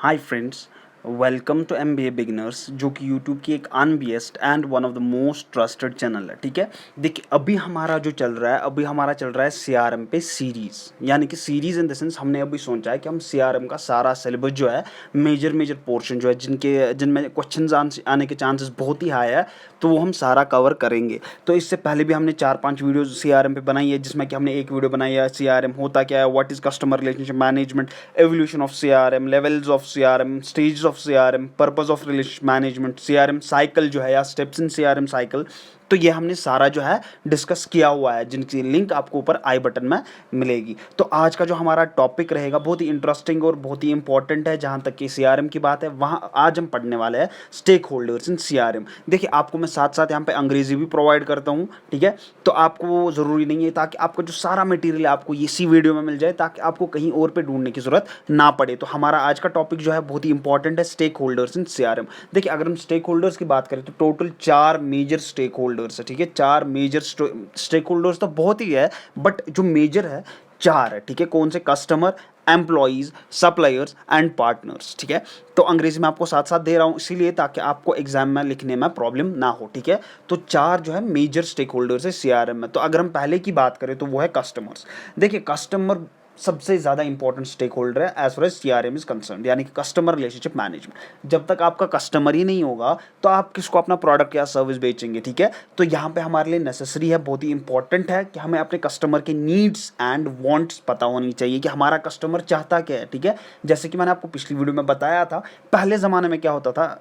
Hi friends, welcome to MBA beginners, जो कि YouTube की एक unbiased and one of the most trusted channel है। ठीक है, देखिए अभी हमारा जो चल रहा है, अभी हमारा चल रहा है CRM पे सीरीज़, यानी कि सीरीज़ इन द सेंस हमने अभी सोचा है कि हम CRM का सारा सिलेबस जो है, मेजर मेजर पोर्शन जो है, जिनमें क्वेश्चन आने के चांसेस बहुत ही हाई है, तो वो हम सारा कवर करेंगे। तो इससे पहले भी हमने 4-5 वीडियोज़ CRM पे बनाई है, जिसमें कि हमने एक वीडियो बनाई है CRM होता क्या है, what is customer relationship management, evolution of CRM, levels of CRM, stages of CRM, purpose of relationship management, CRM cycle जो है या steps in CRM cycle। तो ये हमने सारा जो है डिस्कस किया हुआ है, जिनकी लिंक आपको ऊपर आई बटन में मिलेगी। तो आज का जो हमारा टॉपिक रहेगा बहुत ही इंटरेस्टिंग और बहुत ही इंपॉर्टेंट है। जहाँ तक कि CRM की बात है, वहाँ आज हम पढ़ने वाले हैं स्टेक होल्डर्स इन CRM। देखिए आपको मैं साथ साथ यहाँ पे अंग्रेजी भी प्रोवाइड करता हूँ, ठीक है। तो आपको ज़रूरी नहीं है, ताकि आपको जो सारा मटेरियल आपको इसी वीडियो में मिल जाए, ताकि आपको कहीं और पे ढूंढने की ज़रूरत ना पड़े। तो हमारा आज का टॉपिक जो है बहुत ही इंपॉर्टेंट है, स्टेक होल्डर्स इन CRM। देखिए अगर हम स्टेक होल्डर्स की बात करें तो टोटल 4 मेजर स्टेक होल्डर्स है, ठीक है। 4 मेजर स्टेक होल्डर्स तो बहुत ही है, बट जो मेजर है 4 है, ठीक है। कौन से? Customer, employees, suppliers and partners, ठीक है। तो अंग्रेजी में आपको साथ साथ दे रहा हूँ इसीलिए ताकि आपको एग्जाम में लिखने में प्रॉब्लम ना हो, ठीक है। तो 4 जो है मेजर स्टेक होल्डर्स है CRM में। तो अगर हम पहले की बात करें तो वो है कस्टमर्स। देखिए कस्टमर सबसे ज़्यादा इंपॉर्टेंट स्टेक होल्डर है as far as CRM is concern, यानी कि कस्टमर रिलेशनशिप मैनेजमेंट। जब तक आपका कस्टमर ही नहीं होगा तो आप किसको अपना प्रोडक्ट या सर्विस बेचेंगे, ठीक है। तो यहाँ पे हमारे लिए नेसेसरी है, बहुत ही इंपॉर्टेंट है कि हमें अपने कस्टमर के नीड्स एंड वांट्स पता होनी चाहिए कि हमारा कस्टमर चाहता क्या है, ठीक है। जैसे कि मैंने आपको पिछली वीडियो में बताया था, पहले ज़माने में क्या होता था,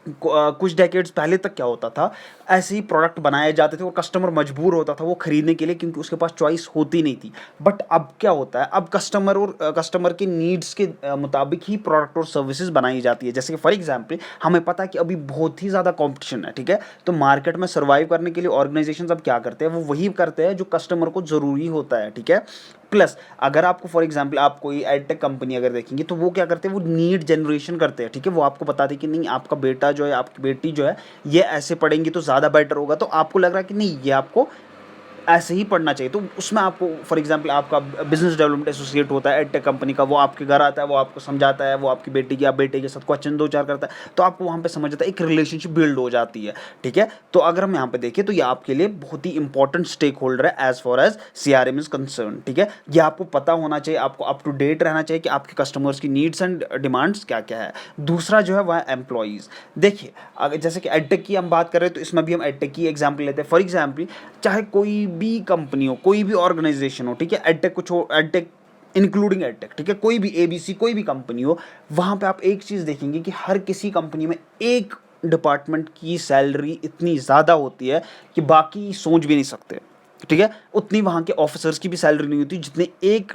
कुछ डेकेड्स पहले तक क्या होता था, ऐसे ही प्रोडक्ट बनाए जाते थे और कस्टमर मजबूर होता था वो खरीदने के लिए, क्योंकि उसके पास चॉइस होती नहीं थी। बट अब क्या होता है, अब कस्टमर के नीड्स के मुताबिक ही प्रोडक्ट और सर्विसेज बनाई जाती है। जैसे कि फॉर एग्जांपल हमें पता है कि अभी बहुत ही ज़्यादा कंपटीशन है, ठीक है। तो मार्केट में सर्वाइव करने के लिए ऑर्गेनाइजेशन अब क्या करते हैं, वो वही करते हैं जो कस्टमर को ज़रूरी होता है, ठीक है। प्लस अगर आपको फॉर एग्जांपल आप कोई एडटेक कंपनी अगर देखेंगे तो वो क्या करते हैं, वो नीड जनरेशन करते हैं, ठीक है। वो आपको बताते हैं कि नहीं, आपका बेटा जो है, आपकी बेटी जो है, ये ऐसे पढ़ेंगी तो ज़्यादा बेटर होगा। तो आपको लग रहा है कि नहीं, ये आपको ऐसे ही पढ़ना चाहिए। तो उसमें आपको फॉर एग्जांपल आपका बिजनेस डेवलपमेंट एसोसिएट होता है एडटेक कंपनी का, वो आपके घर आता है, वो आपको समझाता है, वो आपकी बेटी की या बेटे के साथ क्वेश्चन 2-4 करता है, तो आपको वहाँ पे समझ आता है, एक रिलेशनशिप बिल्ड हो जाती है, ठीक है। तो अगर हम यहाँ पे देखें तो ये आपके लिए बहुत ही इंपॉर्टेंट स्टेक होल्डर है as far as CRM is concern, ठीक है। ये आपको पता होना चाहिए, आपको अप टू डेट रहना चाहिए कि आपके कस्टमर्स की नीड्स एंड डिमांड्स क्या क्या है। दूसरा जो है वह है एम्प्लॉयज़। देखिए अगर जैसे कि एडटेक की हम बात कर रहे हैं तो इसमें भी हम एडटेक की एग्जाम्पल लेते हैं। फॉर एग्जाम्पल चाहे कोई भी कंपनी हो, कोई भी ऑर्गेनाइजेशन हो, ठीक है, एडटेक कुछ हो, एडटेक इंक्लूडिंग एडटेक, ठीक है, कोई भी ABC कोई भी कंपनी हो, वहाँ पे आप एक चीज़ देखेंगे कि हर किसी कंपनी में एक डिपार्टमेंट की सैलरी इतनी ज़्यादा होती है कि बाकी सोच भी नहीं सकते, ठीक है। उतनी वहाँ के ऑफिसर्स की भी सैलरी नहीं होती जितने एक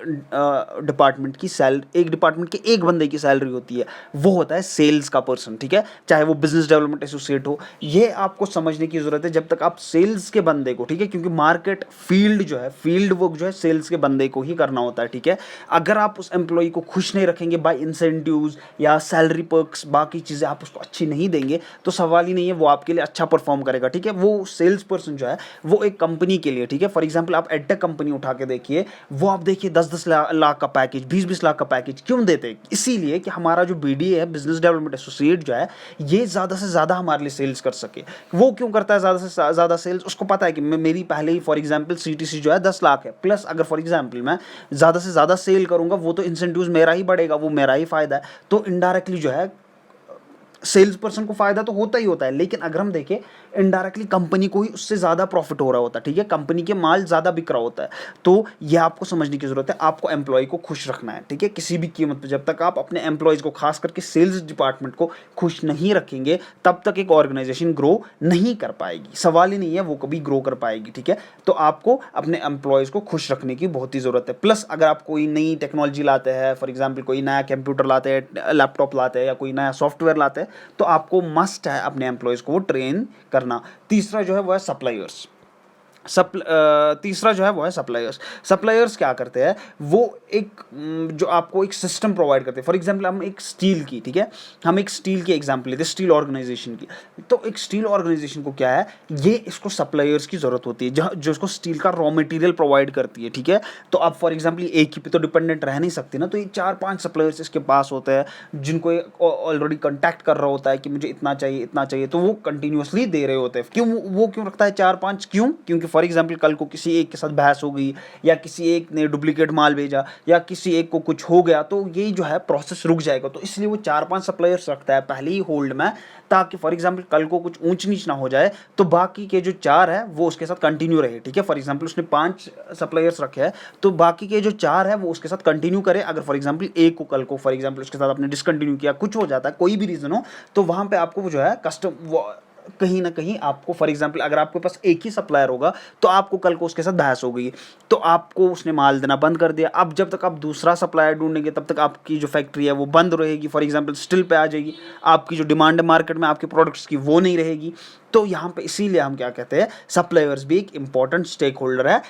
डिपार्टमेंट के एक बंदे की सैलरी होती है। वो होता है सेल्स का पर्सन, ठीक है, चाहे वो बिजनेस डेवलपमेंट एसोसिएट हो। ये आपको समझने की ज़रूरत है जब तक आप सेल्स के बंदे को, ठीक है, क्योंकि मार्केट फील्ड जो है, फील्ड वर्क जो है सेल्स के बंदे को ही करना होता है, ठीक है। अगर आप उस एम्प्लॉय को खुश नहीं रखेंगे बाय इंसेंटिव्स या सैलरी पर्क्स, बाकी चीज़ें आप उसको अच्छी नहीं देंगे, तो सवाल ही नहीं है वो आपके लिए अच्छा परफॉर्म करेगा, ठीक है। वो सेल्स पर्सन जो है वो एक कंपनी के लिए, ठीक है, फॉर एग्जांपल आप एडटेक कंपनी उठा के देखिए, वो आप देखिए 10-10 लाख का पैकेज, 20-20 लाख का पैकेज क्यों देते हैं? इसीलिए कि हमारा जो BDA है, बिजनेस डेवलपमेंट एसोसिएट जो है, ये ज़्यादा से ज़्यादा हमारे लिए सेल्स कर सके। वो क्यों करता है ज़्यादा से ज़्यादा सेल्स? उसको पता है कि मेरी पहले ही फॉर एग्जाम्पल CTC जो है 10 लाख है, प्लस अगर फॉर एग्जाम्पल मैं ज़्यादा से ज़्यादा सेल करूँगा, वो तो इंसेंटिव्स मेरा ही बढ़ेगा, वो मेरा ही फ़ायदा है। तो इनडायरेक्टली जो है सेल्स पर्सन को फायदा तो होता ही होता है, लेकिन अगर हम देखें इनडायरेक्टली कंपनी को ही उससे ज़्यादा प्रॉफिट हो रहा होता है, ठीक है, कंपनी के माल ज़्यादा बिक रहा होता है। तो ये आपको समझने की ज़रूरत है, आपको एम्प्लॉय को खुश रखना है, ठीक है, किसी भी कीमत पर। जब तक आप अपने एम्प्लॉयज़ को, खास करके सेल्स डिपार्टमेंट को खुश नहीं रखेंगे, तब तक एक ऑर्गेनाइजेशन ग्रो नहीं कर पाएगी। सवाल ही नहीं है वो कभी ग्रो कर पाएगी, ठीक है। तो आपको अपने एम्प्लॉयज़ को खुश रखने की बहुत ही ज़रूरत है। प्लस अगर आप कोई नई टेक्नोलॉजी लाते हैं, फॉर एग्जाम्पल कोई नया कंप्यूटर लाते हैं, लैपटॉप लाते हैं या कोई नया सॉफ्टवेयर लाते हैं, तो आपको मस्ट है अपने एम्प्लॉयज़ को वो ट्रेन करना। तीसरा जो है वो है सप्लायर्स। तीसरा जो है वो है सप्लायर्स। सप्लायर्स क्या करते हैं, वो एक जो आपको एक सिस्टम प्रोवाइड करते हैं। फॉर एग्जांपल हम एक स्टील की, ठीक है, हम एक स्टील की एग्जांपल लेते हैं, स्टील ऑर्गेनाइजेशन की। तो एक स्टील ऑर्गेनाइजेशन को क्या है, ये इसको सप्लायर्स की जरूरत होती है जहाँ जो इसको स्टील का रॉ मटेरियल प्रोवाइड करती है, ठीक है। तो आप फॉर एग्जाम्पल एक ही पे तो डिपेंडेंट रह नहीं सकते ना, तो ये 4-5 सप्लायर्स इसके पास होते हैं जिनको ऑलरेडी कॉन्टैक्ट कर रहा होता है कि मुझे इतना चाहिए इतना चाहिए, तो वो कंटिन्यूसली दे रहे होते हैं। क्यों वो क्यों रखता है 4-5, क्यों? क्योंकि फॉर एग्जाम्पल कल को किसी एक के साथ बहस हो गई, या किसी एक ने डुप्लीकेट माल भेजा, या किसी एक को कुछ हो गया, तो ये जो है प्रोसेस रुक जाएगा। तो इसलिए वो 4-5 सप्लायर्स रखता है पहले ही होल्ड में, ताकि फॉर एग्जाम्पल कल को कुछ ऊंच नीच ना हो जाए तो बाकी के जो 4 है वो उसके साथ कंटिन्यू रहे, ठीक है। फॉर एग्जाम्पल उसने 5 सप्लायर्स रखे हैं, तो बाकी के जो 4 है वो उसके साथ कंटिन्यू करे। अगर फॉर एग्जाम्पल एक को कल को फॉर एग्जाम्पल उसके साथ आपने डिसकंटिन्यू किया, कुछ हो जाता है, कोई भी रीज़न हो, तो वहाँ पे आपको जो है कहीं ना कहीं आपको फॉर एग्जाम्पल अगर आपके पास एक ही सप्लायर होगा, तो आपको कल को उसके साथ बहस हो गई, तो आपको उसने माल देना बंद कर दिया। अब जब तक आप दूसरा सप्लायर ढूंढेंगे तब तक आपकी जो फैक्ट्री है वो बंद रहेगी, फॉर एग्जाम्पल स्टिल पे आ जाएगी, आपकी जो डिमांड है मार्केट में आपके प्रोडक्ट्स की वो नहीं रहेगी। तो यहाँ पे इसीलिए हम क्या कहते हैं, सप्लायर्स भी एक इंपॉर्टेंट स्टेक होल्डर है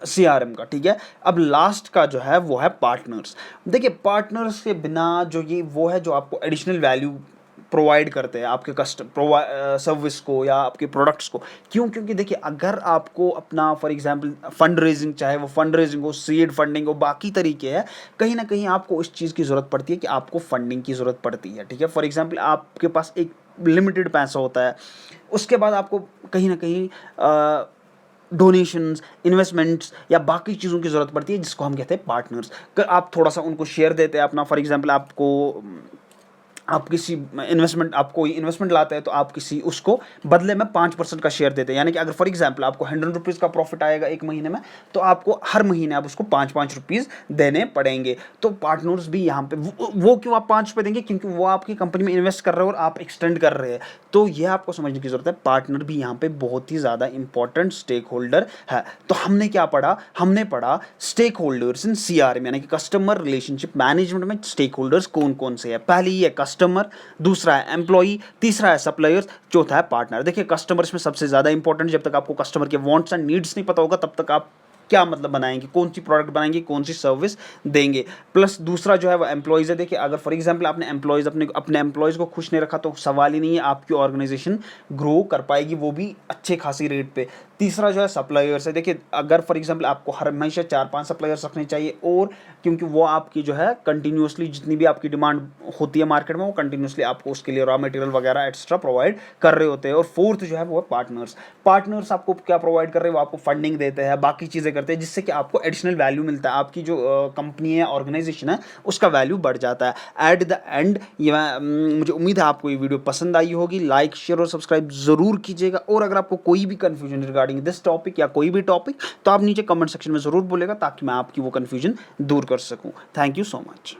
सीआरएम का, ठीक है। अब लास्ट का जो है वो है पार्टनर्स। देखिए पार्टनर्स के बिना जो ये वो है जो आपको एडिशनल वैल्यू प्रोवाइड करते हैं आपके सर्विस को या आपके प्रोडक्ट्स को। क्यों? क्योंकि देखिए अगर आपको अपना फॉर एग्जांपल फंड रेजिंग, चाहे वो फंड रेजिंग हो, सीड फंडिंग हो, बाकी तरीके हैं, कहीं ना कहीं आपको इस चीज़ की ज़रूरत पड़ती है कि आपको फंडिंग की ज़रूरत पड़ती है, ठीक है। फॉर एग्जांपल आपके पास एक लिमिटेड पैसा होता है, उसके बाद आपको कहीं ना कहीं डोनेशंस, इन्वेस्टमेंट्स या बाकी चीज़ों की ज़रूरत पड़ती है, जिसको हम कहते हैं पार्टनर्स। आप थोड़ा सा उनको शेयर देते हैं अपना, फॉर एग्जांपल आप किसी इन्वेस्टमेंट, आप कोई इन्वेस्टमेंट लाते हैं, तो आप किसी उसको बदले में 5% का शेयर देते हैं। यानी कि अगर फॉर एग्जांपल आपको 100 रुपीज़ का प्रॉफिट आएगा एक महीने में, तो आपको हर महीने आप उसको 5-5 रुपीज़ देने पड़ेंगे। तो पार्टनर्स भी यहाँ पे वो क्यों आप 5 रुपये देंगे? क्योंकि वो आपकी कंपनी में इन्वेस्ट कर रहे हो और आप एक्सटेंड कर रहे हैं। तो ये आपको समझने की जरूरत है, पार्टनर भी यहाँ पे बहुत ही ज़्यादा इंपॉर्टेंट स्टेक होल्डर है। तो हमने क्या पढ़ा? हमने पढ़ा स्टेक होल्डर्स इन सीआरएम, यानी कि कस्टमर रिलेशनशिप मैनेजमेंट में स्टेक होल्डर्स कौन कौन से हैं। पहली है कस्टमर, दूसरा है एम्प्लॉई, तीसरा है सप्लायर्स, चौथा है पार्टनर। देखिए कस्टमर्स में सबसे ज़्यादा इंपॉर्टेंट, जब तक आपको कस्टमर के वांट्स एंड नीड्स नहीं पता होगा तब तक आप क्या मतलब बनाएंगे, कौन सी प्रोडक्ट बनाएंगे, कौन सी सर्विस देंगे। प्लस दूसरा जो है वो एम्प्लॉयज़ है। देखिए अगर फॉर एग्जांपल आपने अपने एम्प्लॉयज़ को खुश नहीं रखा, तो सवाल ही नहीं है आपकी ऑर्गेनाइजेशन ग्रो कर पाएगी, वो भी अच्छे खासी रेट पे। तीसरा जो है सप्लायर्स है। देखिए अगर फॉर एग्जांपल आपको हर हमेशा 4-5 सप्लायर्स रखने चाहिए, और क्योंकि वो आपकी जो है कंटिन्यूसली जितनी भी आपकी डिमांड होती है मार्केट में, वो कंटिन्यूसली आपको उसके लिए रॉ मटेरियल वगैरह एक्स्ट्रा प्रोवाइड कर रहे होते हैं। और फोर्थ जो है वो है पार्टनर्स। पार्टनर्स आपको क्या प्रोवाइड कर रहे हैं? वो आपको फंडिंग देते हैं, बाकी चीज़ें करते हैं, जिससे कि आपको एडिशनल वैल्यू मिलता है, आपकी जो कंपनी है, ऑर्गेनाइजेशन है, उसका वैल्यू बढ़ जाता है। एट द एंड ये मुझे उम्मीद है आपको ये वीडियो पसंद आई होगी। लाइक, शेयर और सब्सक्राइब जरूर कीजिएगा। और अगर आपको कोई भी कन्फ्यूजन रिगार्डिंग दिस टॉपिक या कोई भी टॉपिक, तो आप नीचे कमेंट सेक्शन में ज़रूर बोलेगा, ताकि मैं आपकी वो कन्फ्यूजन दूर कर सकूँ। Thank you so much.